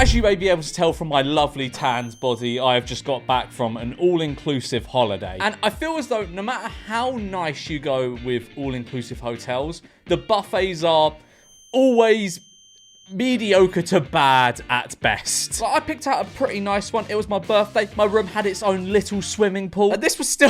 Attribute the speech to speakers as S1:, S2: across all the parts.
S1: As you may be able to tell from my lovely tanned body, I have just got back from an all-inclusive holiday. And I feel as though no matter how nice you go with all-inclusive hotels, the buffets are always mediocre to bad at best. So I picked out a pretty nice one. It was my birthday. My room had its own little swimming pool. And this was still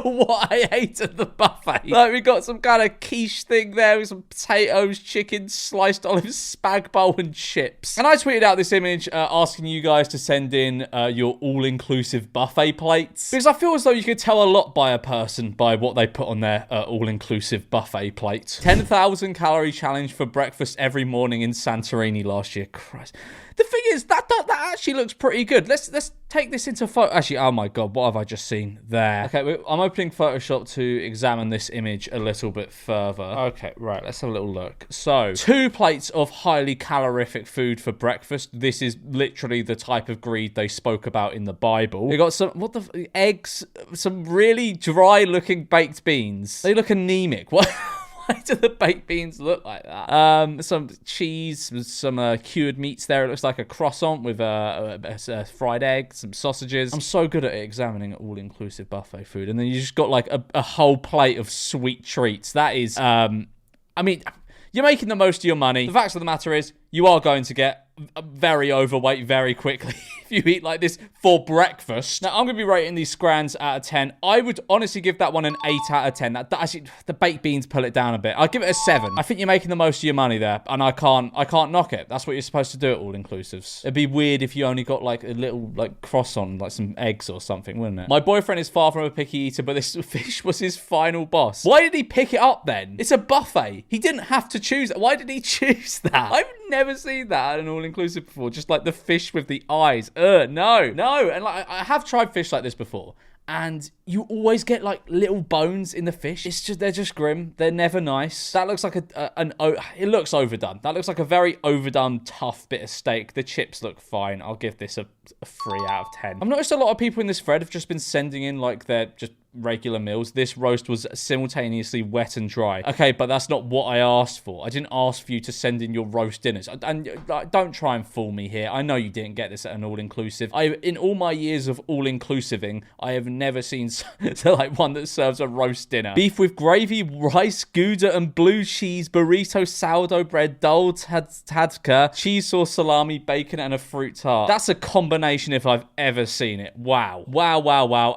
S1: what I ate at the buffet. Like, we got some kind of quiche thing there with some potatoes, chicken, sliced olives, spag bowl, and chips. And I tweeted out this image asking you guys to send in your all-inclusive buffet plates. Because I feel as though you could tell a lot by a person by what they put on their all-inclusive buffet plate. 10,000 calorie challenge for breakfast every morning in Santorini last year. Christ. The thing is, that actually looks pretty good. Let's take this into photo. Actually, oh my god, what have I just seen there? Okay, I'm opening Photoshop to examine this image a little bit further. Okay, right, let's have a little look. So, 2 plates of highly calorific food for breakfast. This is literally the type of greed they spoke about in the Bible. We got some, eggs, some really dry-looking baked beans. They look anemic. What? Why do the baked beans look like that? Some cheese, some cured meats there. It looks like a croissant with a fried egg, some sausages. I'm so good at examining all-inclusive buffet food. And then you just got like a whole plate of sweet treats. That is, I mean, you're making the most of your money. The fact of the matter is, you are going to get very overweight very quickly if you eat like this for breakfast. Now, I'm going to be rating these scrans out of 10. I would honestly give that one an 8 out of 10. That actually, the baked beans pull it down a bit. I'd give it a 7. I think you're making the most of your money there, and I can't knock it. That's what you're supposed to do at all-inclusives. It'd be weird if you only got like a little like croissant, like some eggs or something, wouldn't it? My boyfriend is far from a picky eater, but this fish was his final boss. Why did he pick it up then? It's a buffet. He didn't have to choose it. Why did he choose that? I've never seen that at an all-inclusive before. Just like the fish with the eyes. No. And like, I have tried fish like this before, and you always get like little bones in the fish. They're just grim. They're never nice. That looks like it looks overdone. That looks like a very overdone, tough bit of steak. The chips look fine. I'll give this a 3 out of 10. I've noticed a lot of people in this thread have just been sending in like their just regular meals. This roast was simultaneously wet and dry. Okay, but that's not what I asked for. I didn't ask for you to send in your roast dinners. And don't try and fool me here. I know you didn't get this at an all-inclusive. In all my years of all-inclusiving, I have never seen like one that serves a roast dinner. Beef with gravy, rice, gouda, and blue cheese, burrito, sourdough bread, dal tadka, cheese sauce, salami, bacon, and a fruit tart. That's a combination if I've ever seen it. Wow.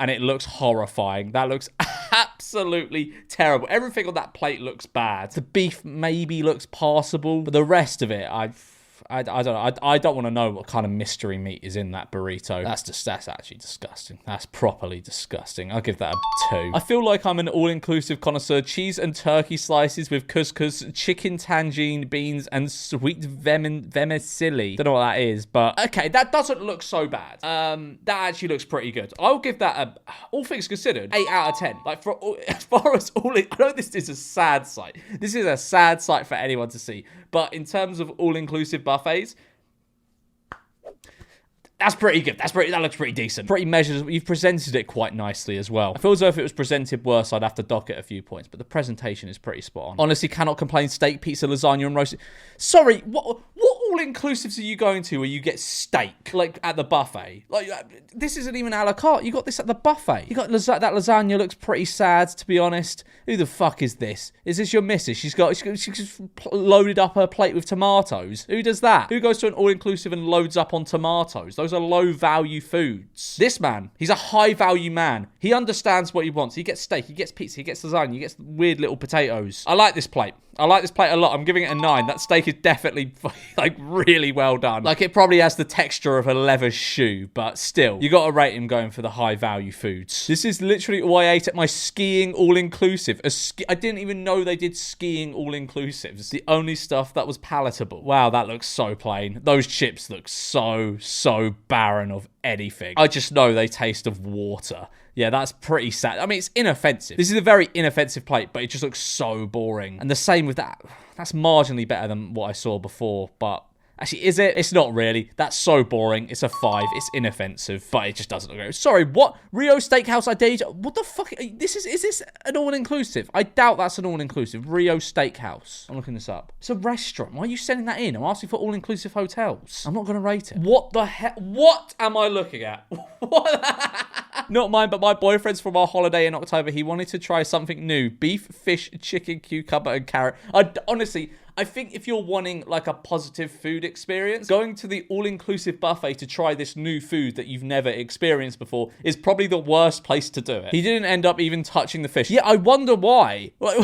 S1: And it looks horrifying. That looks absolutely terrible. Everything on that plate looks bad. The beef maybe looks passable, but the rest of it, I don't know. I don't want to know what kind of mystery meat is in that burrito. That's actually disgusting. That's properly disgusting. I'll give that a 2. I feel like I'm an all-inclusive connoisseur. Cheese and turkey slices with couscous, chicken tangine, beans, and sweet vermicelli. Don't know what that is, but okay, that doesn't look so bad. That actually looks pretty good. I'll give that all things considered, 8 out of 10. Like as far as I know this is a sad sight. This is a sad sight for anyone to see. But in terms of all-inclusive buffets, that's pretty good. That looks pretty decent. Pretty measured. You've presented it quite nicely as well. I feel as though if it was presented worse, I'd have to dock it a few points. But the presentation is pretty spot on. Honestly, cannot complain. Steak, pizza, lasagna, and roasted. Sorry, what all-inclusives are you going to where you get steak, like, at the buffet? Like, this isn't even a la carte. You got this at the buffet. You got that lasagna looks pretty sad, to be honest. Who the fuck is this? Is this your missus? She's just loaded up her plate with tomatoes. Who does that? Who goes to an all-inclusive and loads up on tomatoes? Those are low-value foods. This man, he's a high-value man. He understands what he wants. He gets steak, he gets pizza, he gets lasagna, he gets weird little potatoes. I like this plate. I like this plate a lot. I'm giving it a 9. That steak is definitely, like, really well done. Like, it probably has the texture of a leather shoe, but still, you got to rate him going for the high-value foods. This is literally all I ate at my skiing all-inclusive. I didn't even know they did skiing all-inclusive. It's the only stuff that was palatable. Wow, that looks so plain. Those chips look so barren of anything. I just know they taste of water. Yeah, that's pretty sad. I mean, it's inoffensive. This is a very inoffensive plate, but it just looks so boring. And the same with that. That's marginally better than what I saw before, but Actually, is it? It's not really. That's so boring. It's a 5. It's inoffensive, but it just doesn't look good. Sorry, what? Rio Steakhouse, I dare you. What the fuck? Is this an all-inclusive? I doubt that's an all-inclusive. Rio Steakhouse. I'm looking this up. It's a restaurant. Why are you sending that in? I'm asking for all-inclusive hotels. I'm not going to rate it. What the hell? What am I looking at? What? Not mine, but my boyfriend's from our holiday in October. He wanted to try something new. Beef, fish, chicken, cucumber, and carrot. Honestly, I think if you're wanting like a positive food experience, going to the all-inclusive buffet to try this new food that you've never experienced before is probably the worst place to do it. He didn't end up even touching the fish. Yeah, I wonder why. Like,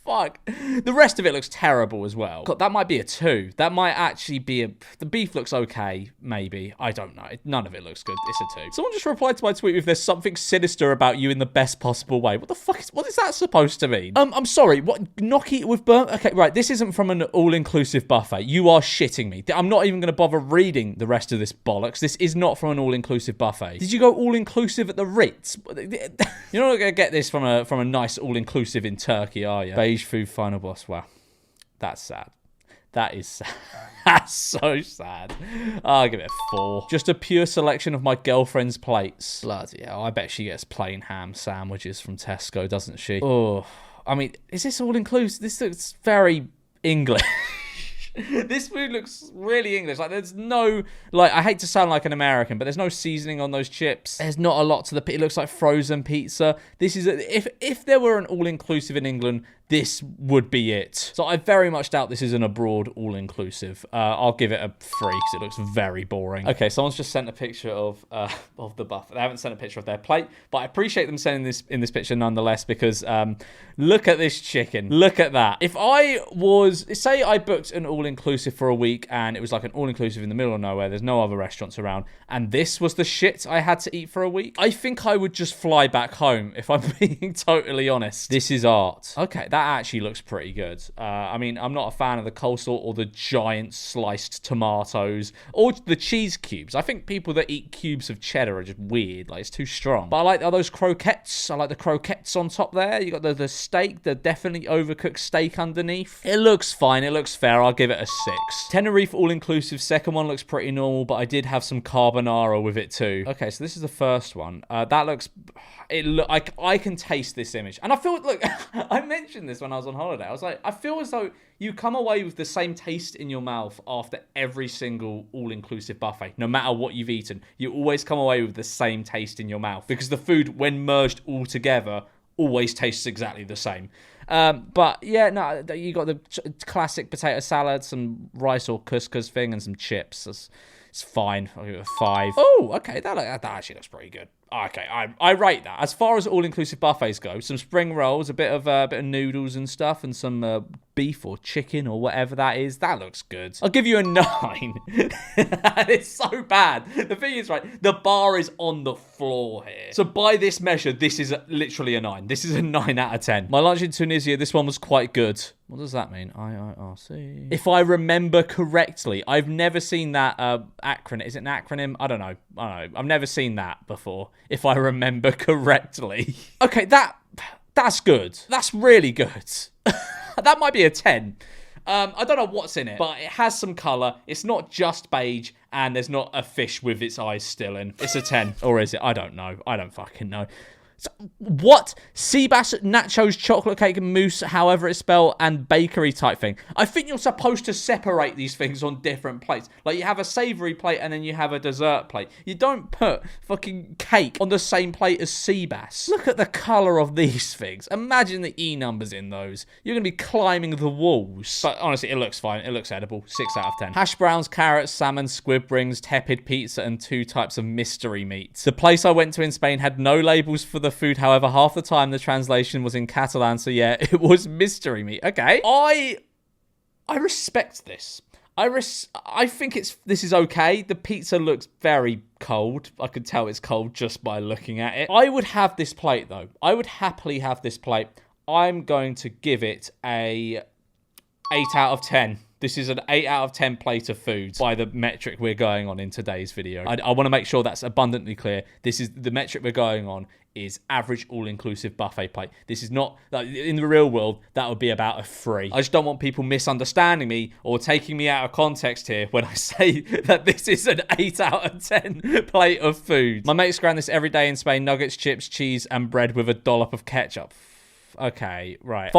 S1: fuck. The rest of it looks terrible as well. God, that might be a 2. That might actually be a... The beef looks okay, maybe. I don't know. None of it looks good. It's a 2. Someone just replied to my tweet with there's something sinister about you in the best possible way. What the fuck is... What is that supposed to mean? I'm sorry. What? Gnocchi with burnt... Okay, right. This isn't from an all-inclusive buffet. You are shitting me. I'm not even going to bother reading the rest of this bollocks. This is not from an all-inclusive buffet. Did you go all-inclusive at the Ritz? You're not going to get this from a nice all-inclusive in Turkey, are you? Beige food final boss. Wow. That's sad. That is sad. That's so sad. I'll give it a 4. Just a pure selection of my girlfriend's plates. Bloody hell. I bet she gets plain ham sandwiches from Tesco, doesn't she? Oh, I mean, is this all inclusive? This looks very English. This food looks really English. Like, there's no... Like, I hate to sound like an American, but there's no seasoning on those chips. There's not a lot to the... It looks like frozen pizza. This is... If there were an all-inclusive in England, this would be it. So I very much doubt this is an abroad all-inclusive. I'll give it a 3 because it looks very boring. Okay, someone's just sent a picture of the buffet. They haven't sent a picture of their plate, but I appreciate them sending this in this picture nonetheless because look at this chicken. Look at that. If I was... Say I booked an all-inclusive for a week and it was like an all-inclusive in the middle of nowhere, there's no other restaurants around, and this was the shit I had to eat for a week, I think I would just fly back home, if I'm being totally honest. This is art. Okay, that actually looks pretty good. I mean, I'm not a fan of the coleslaw or the giant sliced tomatoes or the cheese cubes. I think people that eat cubes of cheddar are just weird. Like, it's too strong. But I like those croquettes. I like the croquettes on top there. You got the steak, the definitely overcooked steak underneath. It looks fine. It looks fair. I'll give it a 6. Tenerife all-inclusive. Second one looks pretty normal, but I did have some carbonara with it too. Okay, so this is the first one. That looks... I can taste this image. And I feel... Look, I mentioned this when I was on holiday. I was like, I feel as though you come away with the same taste in your mouth after every single all-inclusive buffet. No matter what you've eaten, you always come away with the same taste in your mouth. Because the food, when merged all together, always tastes exactly the same. But yeah, no, you got the classic potato salad, some rice or couscous thing, and some chips. It's fine. I'll give it a 5. Oh, okay, that actually looks pretty good. Okay, I rate that. As far as all-inclusive buffets go, some spring rolls, a bit of noodles and stuff, and some beef or chicken or whatever that is. That looks good. I'll give you a 9. It's so bad. The thing is, right, the bar is on the floor here. So by this measure, this is literally a 9. This is a 9 out of 10. My lunch in Tunisia, this one was quite good. What does that mean? IIRC. If I remember correctly, I've never seen that acronym. Is it an acronym? I don't know. I've never seen that before. If I remember correctly. Okay, that's good. That's really good. That might be a 10. I don't know what's in it, but it has some colour. It's not just beige, and there's not a fish with its eyes still in. It's a 10. Or is it? I don't know. I don't fucking know. So, what? Seabass, nachos, chocolate cake, mousse, however it's spelled, and bakery type thing. I think you're supposed to separate these things on different plates. Like, you have a savoury plate and then you have a dessert plate. You don't put fucking cake on the same plate as Seabass. Look at the colour of these things. Imagine the E numbers in those. You're going to be climbing the walls. But honestly, it looks fine. It looks edible. 6 out of 10. Hash browns, carrots, salmon, squid rings, tepid pizza, and 2 types of mystery meat. The place I went to in Spain had no labels for the food. However, half the time the translation was in Catalan, so yeah, it was mystery meat. Okay, I respect this. I think this is okay. The pizza looks very cold. I could tell it's cold just by looking at it. I would have this plate though. I would happily have this plate. I'm going to give it a 8 out of 10. This is an 8 out of 10 plate of food by the metric we're going on in today's video. I want to make sure that's abundantly clear. This is the metric we're going on is average all-inclusive buffet plate. This is not, like, in the real world, that would be about a 3. I just don't want people misunderstanding me or taking me out of context here when I say that this is an 8 out of 10 plate of food. My mates grind this every day in Spain. Nuggets, chips, cheese, and bread with a dollop of ketchup. Okay, right.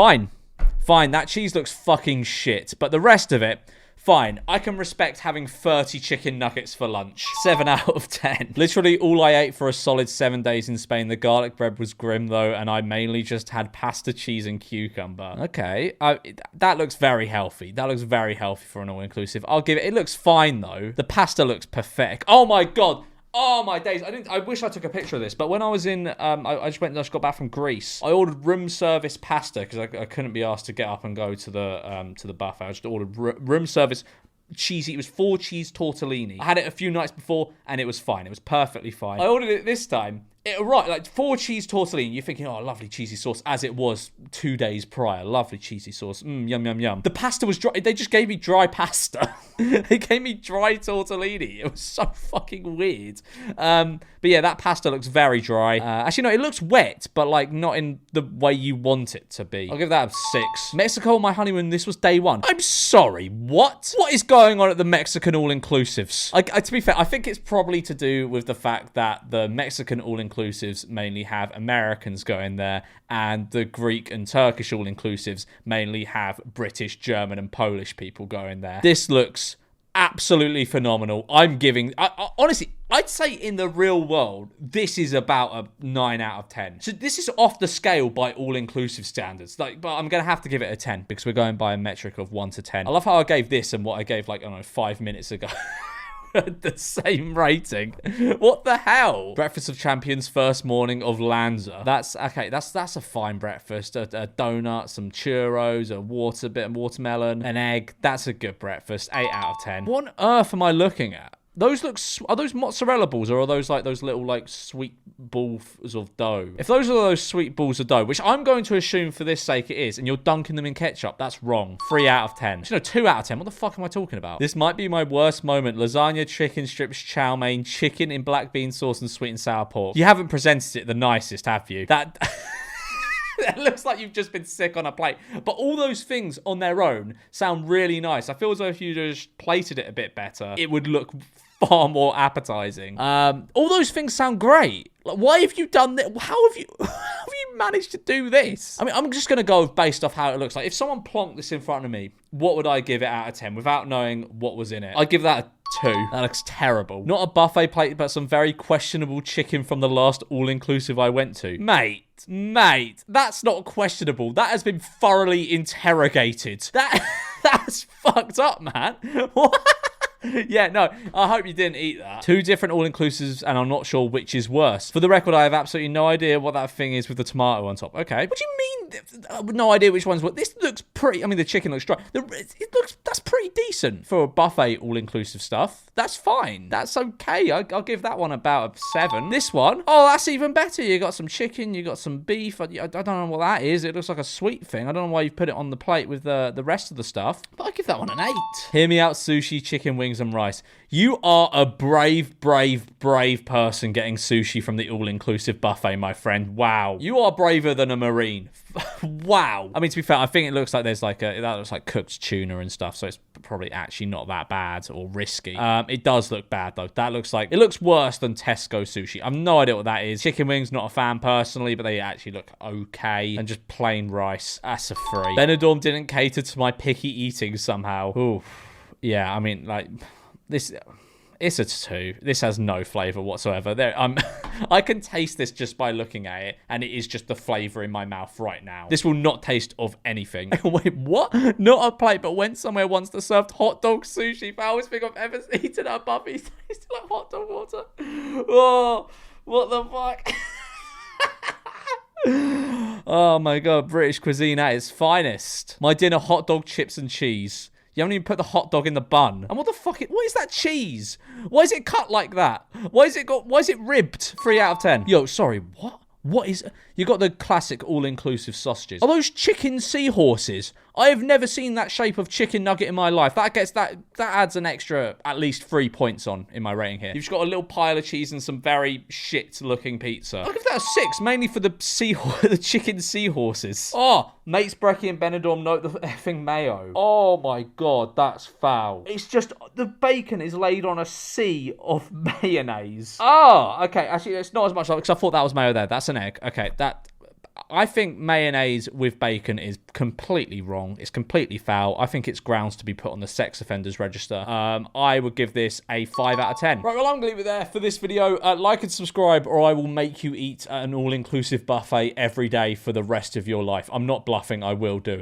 S1: Fine, that cheese looks fucking shit, but the rest of it, fine. I can respect having 30 chicken nuggets for lunch. 7 out of 10. Literally all I ate for a solid 7 days in Spain. The garlic bread was grim though, and I mainly just had pasta, cheese, and cucumber. Okay, that looks very healthy. That looks very healthy for an all-inclusive. I'll give it. It looks fine though. The pasta looks pathetic. Oh my god. Oh my days! I wish I took a picture of this, but when I was in, I just got back from Greece. I ordered room service pasta because I couldn't be asked to get up and go to the buffet. I just ordered room service cheesy. It was 4 cheese tortellini. I had it a few nights before, and it was fine. It was perfectly fine. I ordered it this time. It arrived like 4 cheese tortellini. You're thinking, oh, lovely cheesy sauce, as it was 2 days prior. Lovely cheesy sauce. Yum, yum, yum. The pasta was dry. They just gave me dry pasta. They gave me dry tortellini. It was so fucking weird. But yeah, that pasta looks very dry. Actually, no, it looks wet, but like not in the way you want it to be. I'll give that a 6. Mexico on my honeymoon. This was day 1. I'm sorry. What? What is going on at the Mexican all-inclusives? To be fair, I think it's probably to do with the fact that the Mexican all-inclusives mainly have Americans going there, and the Greek and Turkish all-inclusives mainly have British, German, and Polish people going there. This looks absolutely phenomenal. I'm giving... honestly, I'd say in the real world, this is about a 9 out of 10. So this is off the scale by all-inclusive standards. But I'm going to have to give it a 10 because we're going by a metric of 1 to 10. I love how I gave this and what I gave, like, I don't know, 5 minutes ago. The same rating. What the hell? Breakfast of Champions, first morning of Lanza. That's okay. That's a fine breakfast. A donut, some churros, a bit of watermelon, an egg. That's a good breakfast. 8 out of 10. What on earth am I looking at? Are those mozzarella balls, or are those like those little like sweet balls of dough? If those are those sweet balls of dough, which I'm going to assume for this sake it is, and you're dunking them in ketchup, that's wrong. 3 out of 10. Actually, no, 2 out of 10. What the fuck am I talking about? This might be my worst moment. Lasagna, chicken strips, chow mein, chicken in black bean sauce, and sweet and sour pork. You haven't presented it the nicest, have you? That... It looks like you've just been sick on a plate. But all those things on their own sound really nice. I feel as though if you just plated it a bit better, it would look far more appetizing. All those things sound great. Like, why have you done that? How have you managed to do this? I mean, I'm just going to go based off how it looks like. If someone plonked this in front of me, what would I give it out of 10 without knowing what was in it? I'd give that a 2. That looks terrible. Not a buffet plate, but some very questionable chicken from the last all-inclusive I went to. Mate, that's not questionable. That has been thoroughly interrogated. That's fucked up, man. What? Yeah, no, I hope you didn't eat that. 2 different all-inclusives, and I'm not sure which is worse. For the record, I have absolutely no idea what that thing is with the tomato on top. Okay. What do you mean? No idea which one's what. This looks pretty... I mean, the chicken looks dry. That's pretty decent for a buffet all-inclusive stuff. That's fine. That's okay. I'll give that one about a 7. This one, oh, that's even better. You got some chicken, you got some beef. I don't know what that is. It looks like a sweet thing. I don't know why you've put it on the plate with the rest of the stuff, but I give that one an 8. Hear me out, sushi, chicken wings, and rice. You are a brave person getting sushi from the all-inclusive buffet, my friend. Wow. You are braver than a Marine. Wow. I mean, to be fair, I think it looks like there's like that looks like cooked tuna and stuff, so it's probably actually not that bad or risky. It does look bad though. That looks like, it looks worse than Tesco sushi. I've no idea what that is. Chicken wings, not a fan personally, but they actually look okay. And just plain rice. That's a 3. Benidorm didn't cater to my picky eating somehow. Ooh. Yeah, I mean, like... It's a 2. This has no flavour whatsoever. I can taste this just by looking at it, and it is just the flavour in my mouth right now. This will not taste of anything. Wait, what? Not a plate, but went somewhere once that served hot dog sushi. Foulest thing I've ever eaten at a buffet tasted like hot dog water. Oh, what the fuck? Oh my god, British cuisine at its finest. My dinner, hot dog, chips, and cheese. You haven't even put the hot dog in the bun. And what the fuck? What is that cheese? Why is it cut like that? Why is it ribbed? 3 out of 10. Yo, sorry, what? What is... You got the classic all-inclusive sausages. Are those chicken seahorses? I have never seen that shape of chicken nugget in my life. That adds an extra at least 3 points on in my rating here. You've just got a little pile of cheese and some very shit-looking pizza. I'll give that a 6, mainly for the the chicken seahorses. Oh, mates Brecky and Benidorm note the effing mayo. Oh my god, that's foul. It's just, the bacon is laid on a sea of mayonnaise. Oh, okay, actually, it's not as much, because I thought that was mayo there. That's an egg. Okay, I think mayonnaise with bacon is completely wrong. It's completely foul. I think it's grounds to be put on the sex offenders register. I would give this a 5 out of 10. Right, well, I'm going to leave it there for this video. Like and subscribe, or I will make you eat at an all-inclusive buffet every day for the rest of your life. I'm not bluffing. I will do it.